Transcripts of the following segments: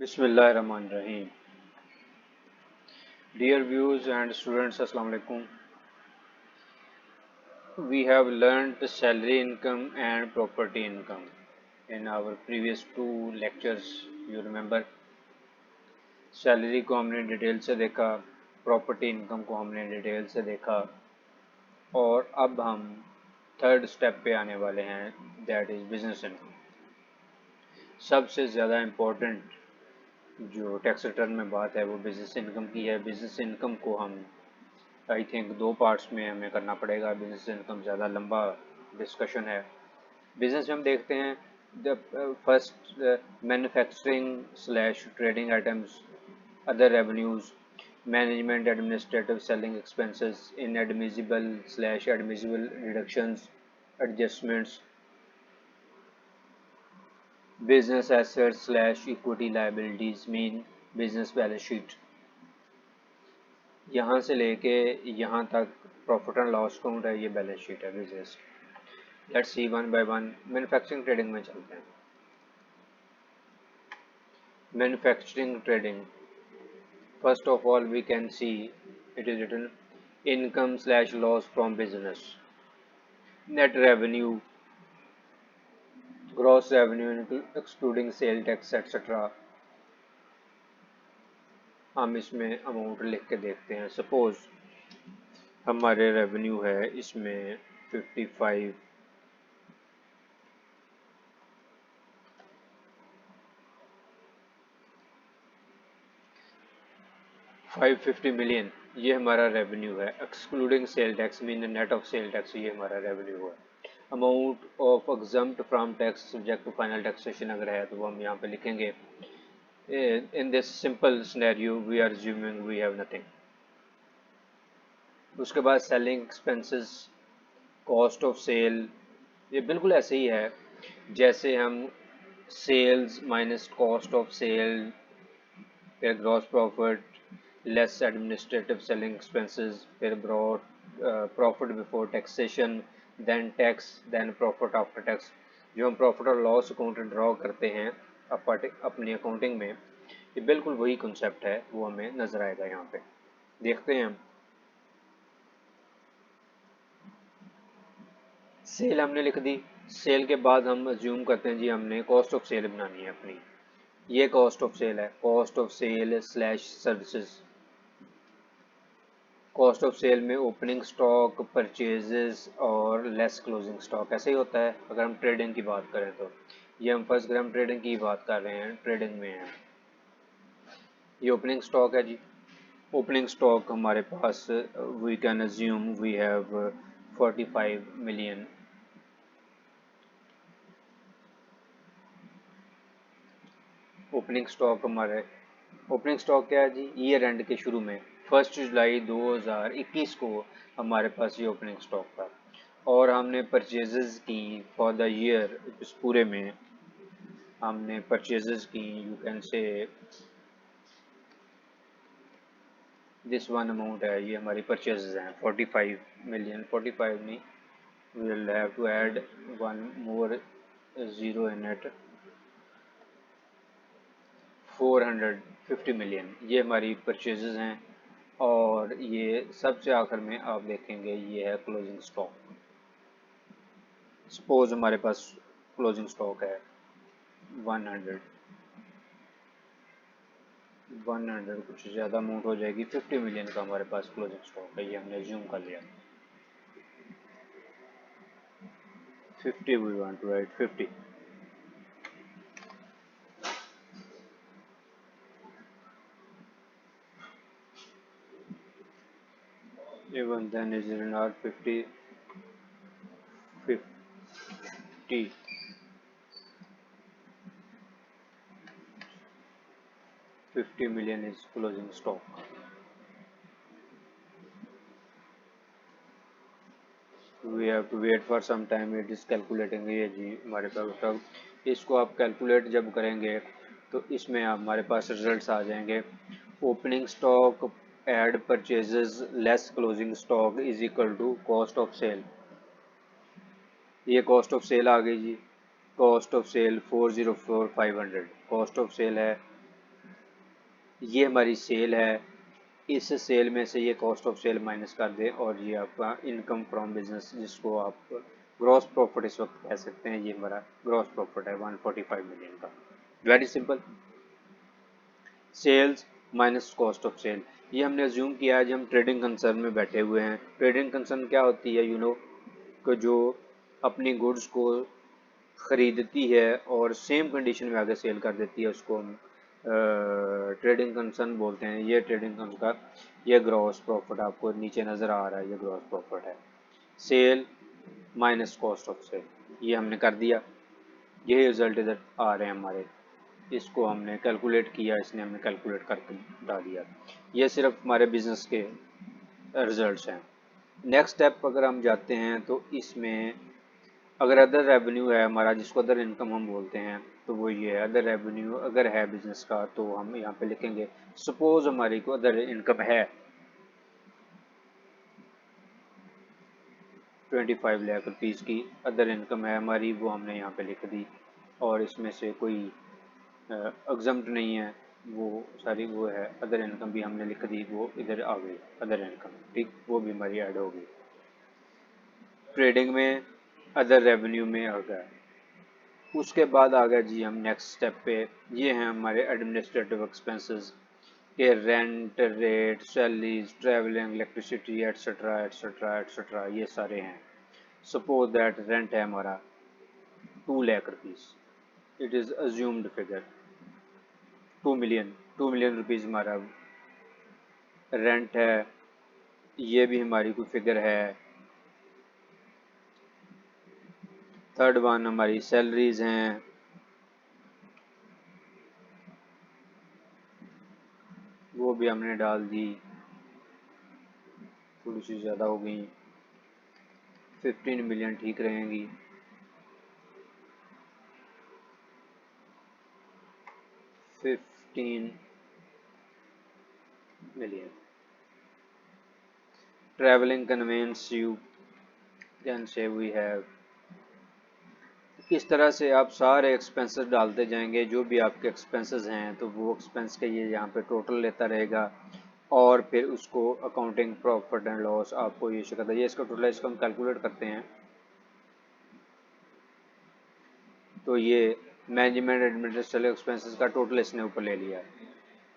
बिस्मिल्लाहिर्रहमानिर्रहीम। Dear viewers and students, Assalamu alaikum. We have learned the salary income and property income in our previous two lectures. You remember, salary को हमने detail से देखा, property income को हमने detail से देखा और अब हम थर्ड स्टेप पे आने वाले हैं, दैट इज़ बिजनेस इनकम। सबसे ज़्यादा इम्पोर्टेंट जो टैक्स रिटर्न में बात है वो बिजनेस इनकम की है। बिजनेस इनकम को हम आई थिंक दो पार्ट्स में हमें करना पड़ेगा। बिजनेस इनकम ज़्यादा लंबा डिस्कशन है। बिजनेस में हम देखते हैं the first manufacturing slash trading items, other revenues, management, administrative, selling expenses, inadmissible slash admissible reductions, adjustments, business assets slash equity liabilities mean business balance sheet. यहाँ से लेके यहाँ तक प्रॉफिट एंड लॉस अकाउंट है, ये बैलेंस शीट है business. Let's see one by one. Manufacturing trading में चलते हैं। Manufacturing trading, first of all we can see it is written income slash loss from business, net revenue, gross revenue excluding sale tax etcetera. हम इसमें amount लिख के देखते हैं। Suppose हमारे रेवेन्यू है इसमें 550 मिलियन, ये हमारा रेवेन्यू है। Excluding sale tax mean net of sale tax, ये हमारा रेवेन्यू है। Amount of exempt from tax subject to final taxation अगर है तो वो हम यहाँ पे लिखेंगे। In this simple scenario we are assuming we have nothing. उसके बाद selling expenses, cost of sale, ये बिल्कुल ऐसे ही है जैसे हम sales minus cost of sale, फिर gross profit less administrative selling expenses, फिर broad profit before taxation, then tax, then profit after tax. जो हम प्रॉफिट और लॉस अकाउंट ड्रॉ करते हैं अपनी अकाउंटिंग में, ये बिल्कुल वही कॉन्सेप्ट है, वो हमें नजर आएगा यहाँ पे। देखते हैं हम। सेल हमने लिख दी। सेल के बाद हम अज्यूम करते हैं जी हमने कॉस्ट ऑफ सेल बनानी है अपनी। ये कॉस्ट ऑफ सेल है, cost of sale slash services. Cost of sale में ओपनिंग स्टॉक, परचेजेस और लेस क्लोजिंग स्टॉक, ऐसे ही होता है अगर हम ट्रेडिंग की बात करें तो। ये हम फर्स्ट ग्राम ट्रेडिंग की बात कर रहे हैं, ट्रेडिंग में है। ये ओपनिंग स्टॉक है जी। ओपनिंग स्टॉक हमारे पास we can assume we have 45 million. Opening stock हमारे, ओपनिंग स्टॉक क्या है जी? ईयर एंड के शुरू में 1 जुलाई 2021 को हमारे पास ये ओपनिंग स्टॉक था और हमने परचेजेस की फॉर द ईयर, इस पूरे में हमने परचेजेस की, you can say this one amount है, ये हमारी परचेजेस हैं 45 मिलियन। 45 नहीं, we will have to add one more zero in it, 450 million, ये हमारी परचेजेस हैं। और ये सबसे आखिर में आप देखेंगे ये है क्लोजिंग स्टॉक। सपोज हमारे पास क्लोजिंग स्टॉक है 100, कुछ ज़्यादा अमाउंट हो जाएगी, 50 मिलियन का हमारे पास क्लोजिंग स्टॉक है, ये हमने एज्यूम कर लिया। 50, we want to write 50। even then is it not 50, 50, 50 million is closing stock। we have to wait for some time, it is calculating। ये जी हमारे पास तब इसको आप कैलकुलेट जब करेंगे तो इसमें हमारे पास रिजल्ट्स आ जाएंगे। Opening stock add purchases less closing stock is equal to cost of sale. ये कॉस्ट ऑफ सेल आ गई जी। Cost of sale 404500 cost of sale है ये हमारी सेल है, इस सेल में से ये कॉस्ट ऑफ सेल माइनस कर दें और ये आपका इनकम फ्रॉम बिजनेस, जिसको आप ग्रॉस प्रॉफिट इस वक्त कह सकते हैं, ये हमारा ग्रॉस प्रॉफिट है 145 मिलियन का। Very simple, sales minus cost of sale. ये हमने अज्यूम किया है जब हम ट्रेडिंग कंसर्न में बैठे हुए हैं। ट्रेडिंग कंसर्न क्या होती है, कि जो अपनी गुड्स को खरीदती है और सेम कंडीशन में आगे सेल कर देती है, उसको हम ट्रेडिंग कंसर्न बोलते हैं। ये ट्रेडिंग कंसर्न का ये ग्रॉस प्रॉफिट आपको नीचे नज़र आ रहा है, ये ग्रॉस प्रॉफिट है, sale minus cost of sale. ये हमने कर दिया, ये रिजल्ट इधर आ रहे हैं हमारे, इसको हमने कैलकुलेट किया, इसने हमने कैलकुलेट करके बता दिया। ये सिर्फ हमारे बिजनेस के रिजल्ट्स हैं। नेक्स्ट स्टेप अगर हम जाते हैं तो इसमें अगर अदर रेवेन्यू है हमारा, जिसको अदर इनकम हम बोलते हैं, तो वो ये है अदर रेवेन्यू अगर है बिजनेस का, तो हम यहाँ पे लिखेंगे सपोज हमारी को अदर इनकम है 25 लाख रुपीज़ की अदर इनकम है हमारी, वो हमने यहाँ पे लिख दी, और इसमें से कोई एग्जम्प्ट नहीं है, वो सारी वो है अदर इनकम भी हमने लिख दी, वो इधर आ गई अदर इनकम, ठीक, वो भी हमारी ऐड होगी। ट्रेडिंग में अदर रेवेन्यू में आ गया। उसके बाद आ गया जी हम नेक्स्ट स्टेप पे, ये हैं हमारे एडमिनिस्ट्रेटिव एक्सपेंसेस के rent, rate, salaries, travelling, electricity etcetera etcetera etcetera, ये सारे हैं। सपोज दैट रेंट है हमारा 2 lakh rupees, it is assumed figure 2 million rupees हमारा रेंट है, ये भी हमारी कोई फिगर है। थर्ड वन हमारी सैलरीज हैं, वो भी हमने डाल दी, थोड़ी सी ज़्यादा हो गई, 15 मिलियन ठीक रहेंगी। 15 million. Travelling conveyance you can say we have. इस तरह से आप सारे एक्सपेंसेस डालते जाएंगे, जो भी आपके एक्सपेंसेस हैं, तो वो एक्सपेंस के ये यहाँ पे टोटल लेता रहेगा, और फिर उसको अकाउंटिंग प्रॉफिट एंड लॉस आपको ये शो करता है। ये इसका टोटल है, इसको हम कैलकुलेट करते हैं, तो ये मैनेजमेंट एडमिनिस्ट्रेटिव एक्सपेंसेस का टोटल इसने ऊपर ले लिया है।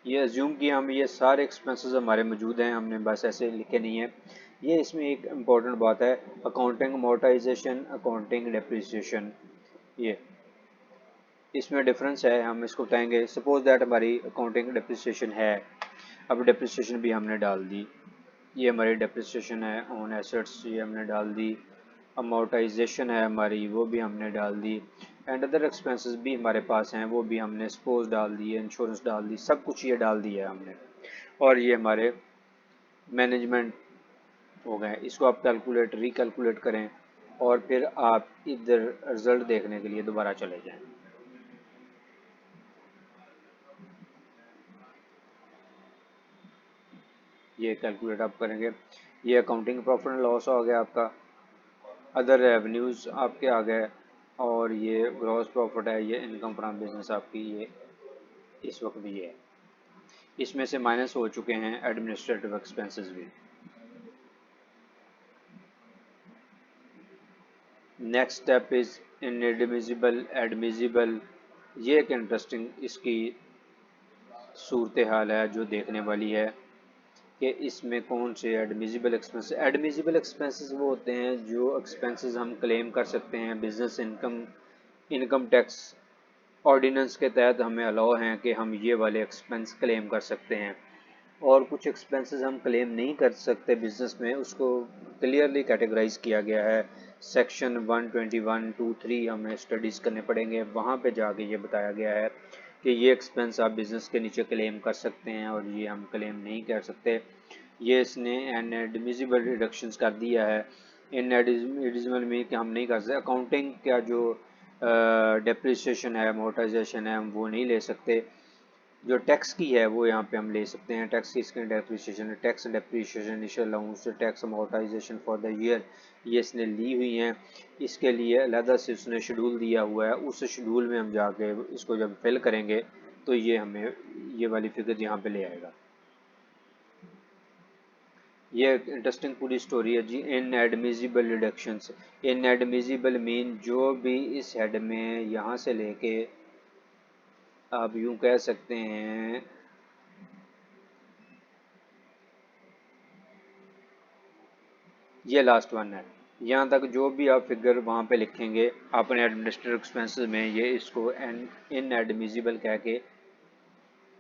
ये अज्यूम कि हम ये सारे एक्सपेंसेस हमारे मौजूद हैं, हमने बस ऐसे लिखे नहीं है। ये इसमें एक इम्पॉर्टेंट बात है, अकाउंटिंग अमोर्टाइजेशन, अकाउंटिंग डेप्रिसिएशन, ये इसमें डिफरेंस है, हम इसको बताएंगे। सपोज दैट हमारी अकाउंटिंग डेप्रिसिएशन है, अब डेप्रिसिएशन भी हमने डाल दी, ये हमारी डेप्रिसिएशन है ऑन एसेट्स, ये हमने डाल दी। अमोर्टाइजेशन है हमारी, वो भी हमने डाल दी, एंड अदर एक्सपेंसेस भी हमारे पास हैं, वो भी हमने सपोज डाल दी, इंश्योरेंस डाल दी, सब कुछ ये डाल दिया है हमने, और ये हमारे मैनेजमेंट हो गए। इसको आप कैलकुलेट रिकैलकुलेट करें और फिर आप इधर रिजल्ट देखने के लिए दोबारा चले जाएं। ये कैलकुलेट आप करेंगे, ये अकाउंटिंग प्रॉफिट एंड लॉस हो गया आपका, अदर रेवेन्यूज़ आपके आ गए, और ये ग्रॉस प्रॉफिट है, ये इनकम फ्रॉम बिजनेस आपकी, ये इस वक्त भी ये है। इसमें से माइनस हो चुके हैं एडमिनिस्ट्रेटिव एक्सपेंसेस भी। Next step is inadmissible admissible. ये एक इंटरेस्टिंग इसकी सूरत हाल है जो देखने वाली है, कि इसमें कौन से एडमिसिबल एक्सपेंसेस वो होते हैं जो एक्सपेंसेस हम क्लेम कर सकते हैं, business income income tax ordinance के तहत हमें अलाउ हैं कि हम ये वाले एक्सपेंस क्लेम कर सकते हैं। और कुछ एक्सपेंसेस हम क्लेम नहीं कर सकते बिजनेस में, उसको क्लियरली कैटेगराइज किया गया है। सेक्शन 121(2)(3) हमें स्टडीज़ करने पड़ेंगे, वहाँ पे जाके ये बताया गया है कि ये एक्सपेंस आप बिज़नेस के नीचे क्लेम कर सकते हैं और ये हम क्लेम नहीं कर सकते। ये इसने इनएडमिसिबल रिडक्शंस कर दिया है। इनएडमिसिबल में कि हम नहीं कर सकते, अकाउंटिंग का जो डेप्रिसिएशन है, अमोर्टाइजेशन है, हम वो नहीं ले सकते। जो टैक्स की है वो यहाँ पे हम ले सकते हैं, टैक्स की इसके डेप्रिसिएशन है, tax depreciation, initial allowance, tax amortisation for the year, ये इसने ली हुई हैं। इसके लिए अलहदा से उसने शेड्यूल दिया हुआ है, उस शेड्यूल में हम जाके इसको जब फिल करेंगे तो ये हमें ये वाली फिगर यहाँ पे ले आएगा। ये एक इंटरेस्टिंग पूरी स्टोरी है जी। इनएडमिसिबल डिडक्शंस, इनएडमिसिबल मीन जो भी इस हेड में यहाँ से लेके आप यूं कह सकते हैं ये लास्ट वन है, यहाँ तक जो भी आप फिगर वहाँ पे लिखेंगे अपने एडमिनिस्ट्रेटिव एक्सपेंसेस में, ये इसको इनएडमिसिबल कह के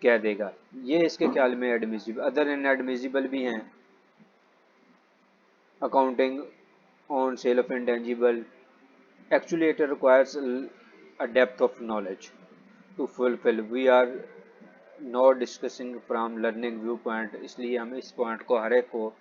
कह देगा। ये इसके ख्याल में एडमिसिबल, अदर इनएडमिसिबल भी हैं। Accounting on sale of intangible, actually it requires a depth of knowledge to fulfill. We are not discussing from learning viewpoint, इसलिए हम इस पॉइंट को हर एक को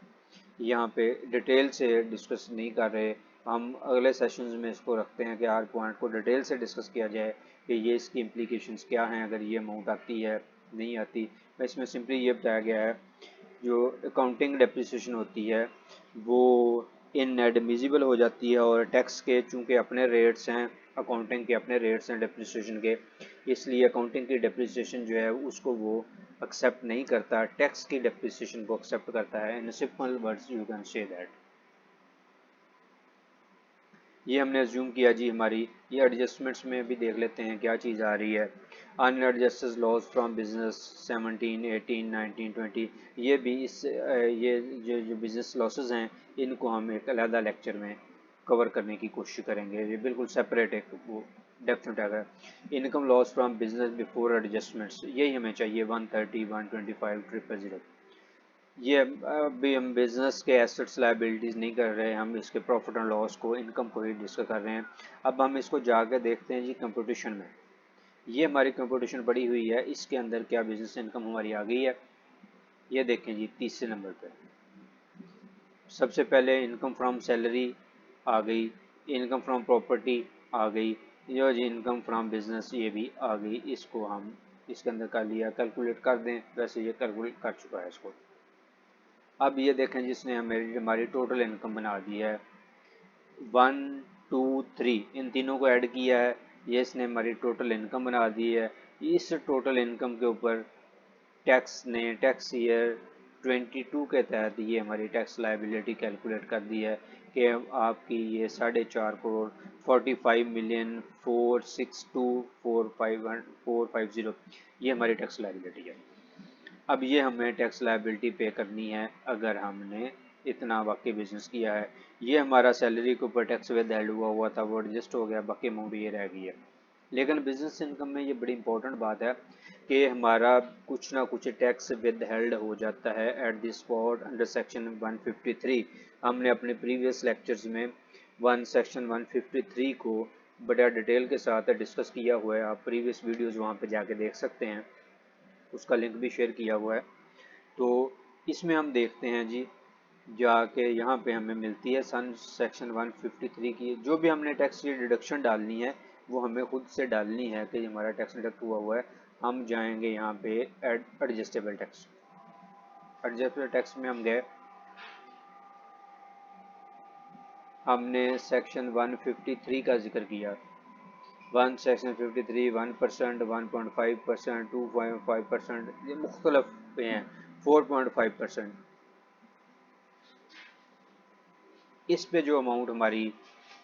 यहाँ पे डिटेल से डिस्कस नहीं कर रहे। हम अगले सेशंस में इसको रखते हैं कि हर पॉइंट को डिटेल से डिस्कस किया जाए कि ये इसकी इम्प्लीकेशंस क्या हैं अगर ये अमाउंट आती है नहीं आती। इसमें सिंपली ये बताया गया है जो अकाउंटिंग डेप्रिसिएशन होती है वो इनएडमिसिबल हो जाती है, और टैक्स के चूंकि अपने रेट्स हैं, अकाउंटिंग के अपने रेट्स हैं डेप्रिसिएशन के, इसलिए अकाउंटिंग की डेप्रिसिएशन जो है उसको वो एक्सेप्ट नहीं करता, टैक्स की डेप्रिसिएशन को एक्सेप्ट करता है। In simple words you can say that. ये हमने अज्यूम किया जी। हमारी ये एडजस्टमेंट्स में भी देख लेते हैं क्या चीज़ आ रही है। अनएडजस्टेड लॉस फ्रॉम बिजनेस 17, 18, 19, 20, ये भी इस ये जो बिजनेस लॉसेस हैं इनको हम एक अलग लेक्चर में कवर करने की कोशिश करेंगे। ये बिल्कुल सेपरेट एक वो डेप्थ में है। Income loss from business before adjustments, यही हमें चाहिए 130, 125, 000। ये अभी हम बिजनेस के एसेट्स लायबिलिटीज़ नहीं कर रहे, हम इसके प्रॉफिट एंड लॉस को, इनकम को ही डिस्कस कर रहे हैं। अब हम इसको जाकर देखते हैं जी कंपटीशन में। ये हमारी कंपटीशन पड़ी हुई है, इसके अंदर क्या बिजनेस इनकम हमारी आ गई है। ये देखें जी तीसरे नंबर पे सबसे पहले इनकम फ्रॉम सैलरी आ गई, इनकम फ्रॉम प्रॉपर्टी आ गई, जो जी इनकम फ्रॉम बिजनेस ये भी आ गई। इसको हम इसके अंदर कर लिया, कैलकुलेट कर दें, वैसे ये कैलकुलेट कर चुका है इसको। अब ये देखें जिसने हमारी टोटल इनकम बना दी है 1, 2, 3, इन तीनों को ऐड किया है, ये इसने हमारी टोटल इनकम बना दी है। इस टोटल इनकम के ऊपर टैक्स ने टैक्स ईयर 22 के तहत ये हमारी टैक्स लायबिलिटी कैलकुलेट कर दी है कि आपकी ये 4.5 करोड़ 45,462,450 ये हमारी टैक्स लायबिलिटी है। अब ये हमें टैक्स लायबिलिटी पे करनी है अगर हमने इतना बाकी बिजनेस किया है। ये हमारा सैलरी के ऊपर टैक्स विदहेल्ड हुआ था, वो एडजस्ट हो गया, बाकी अमाउंट ये रह गई है। लेकिन बिजनेस इनकम में ये बड़ी इंपॉर्टेंट बात है कि हमारा कुछ ना कुछ टैक्स विदहेल्ड हो जाता है at the spot under section 153। हमने अपने प्रीवियस लेक्चर्स में सेक्शन 153 को बड़ा डिटेल के साथ डिस्कस किया हुआ है। आप प्रीवियस वीडियोज़ वहाँ पर जाके देख सकते हैं, उसका लिंक भी शेयर किया हुआ है। तो इसमें हम देखते हैं जी जाके यहाँ पे हमें मिलती है सेक्शन 153 की, जो भी हमने टैक्स की डिडक्शन डालनी है वो हमें खुद से डालनी है कि हमारा टैक्स डिडक्ट हुआ है। हम जाएंगे यहाँ पे एडजस्टेबल टैक्स, एडजस्टेबल टैक्स में हम गए, हमने सेक्शन 153 का जिक्र किया। सेक्शन 53 1%, 1.5%, 2.5%, ये मुख्तलफ पे हैं। 4.5% इस पे जो अमाउंट हमारी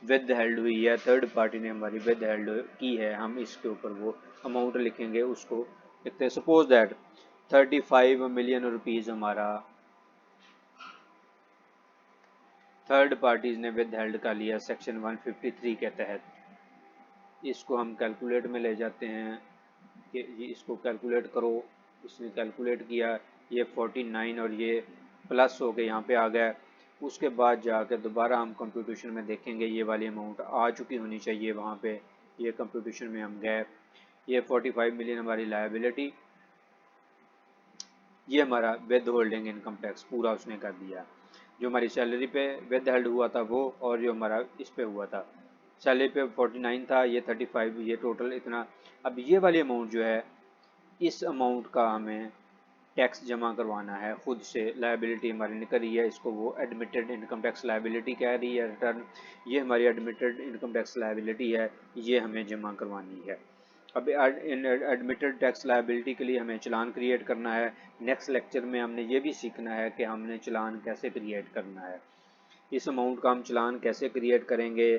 विद हेल्ड हुई है, थर्ड पार्टी ने हमारी विद हेल्ड की है, हम इसके ऊपर वो अमाउंट लिखेंगे, उसको लिखते हैं। सपोज दैट 35 मिलियन रुपीज़ हमारा थर्ड पार्टीज ने विद हेल्ड का लिया सेक्शन 153 के तहत। इसको हम कैलकुलेट में ले जाते हैं कि इसको कैलकुलेट करो। इसने कैलकुलेट किया, ये 49 और ये प्लस हो के यहाँ पे आ गया। उसके बाद जाकर दोबारा हम कंप्यूटेशन में देखेंगे, ये वाली अमाउंट आ चुकी होनी चाहिए वहाँ पे। ये कंप्यूटेशन में हम गए, ये 45 मिलियन हमारी लायबिलिटी, ये हमारा विद होल्डिंग इनकम टैक्स पूरा उसने कर दिया। जो हमारी सैलरी पे विद हेल्ड हुआ था वो, और जो हमारा इस पे हुआ था, सैलरी पे 49 था, ये 35, ये टोटल इतना। अब ये वाली अमाउंट जो है, इस अमाउंट का हमें टैक्स जमा करवाना है खुद से। लायबिलिटी हमारी निकल रही है, इसको वो एडमिटेड इनकम टैक्स लायबिलिटी कह रही है रिटर्न। ये हमारी एडमिटेड इनकम टैक्स लायबिलिटी है, ये हमें जमा करवानी है। अब इन एडमिटेड टैक्स लायबिलिटी के लिए हमें चलान क्रिएट करना है। नेक्स्ट लेक्चर में हमने ये भी सीखना है कि हमने चलान कैसे क्रिएट करना है। इस अमाउंट का हम चलान कैसे क्रिएट करेंगे,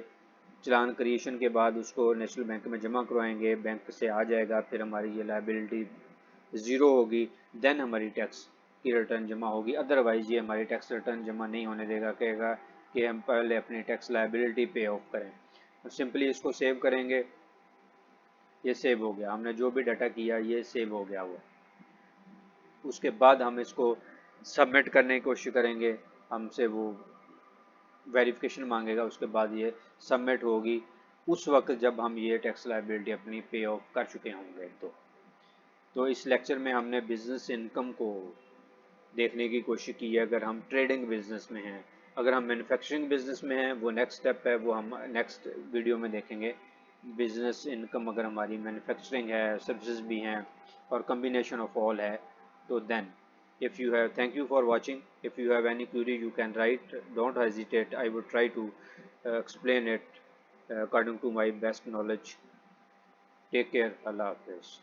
चलान क्रिएशन के बाद उसको नेशनल बैंक में जमा करवाएंगे, बैंक से आ जाएगा, फिर हमारी ये लायबिलिटी ज़ीरो होगी, देन हमारी टैक्स की रिटर्न जमा होगी। अदरवाइज़ ये हमारी टैक्स रिटर्न जमा नहीं होने देगा, कहेगा कि हम पहले अपनी टैक्स लायबिलिटी पे ऑफ करें। तो सिंपली इसको सेव करेंगे, ये सेव हो गया, हमने जो भी डाटा किया ये सेव हो गया। वो उसके बाद हम इसको सबमिट करने की कोशिश करेंगे, हमसे वो वेरिफिकेशन मांगेगा, उसके बाद ये सबमिट होगी उस वक्त जब हम ये टैक्स लायबिलिटी अपनी पे ऑफ कर चुके होंगे। तो इस लेक्चर में हमने बिजनेस इनकम को देखने की कोशिश की है अगर हम ट्रेडिंग बिजनेस में हैं। अगर हम मैन्युफैक्चरिंग बिजनेस में हैं वो नेक्स्ट स्टेप है, वो हम नेक्स्ट वीडियो में देखेंगे। बिजनेस इनकम अगर हमारी मैन्युफैक्चरिंग है, सर्विसेज भी हैं और कम्बिनेशन ऑफ ऑल है, तो then if you have, thank you for watching. If you have any query you can write, don't hesitate, I would try to explain it according to my best knowledge. Take care, Allah Hafiz.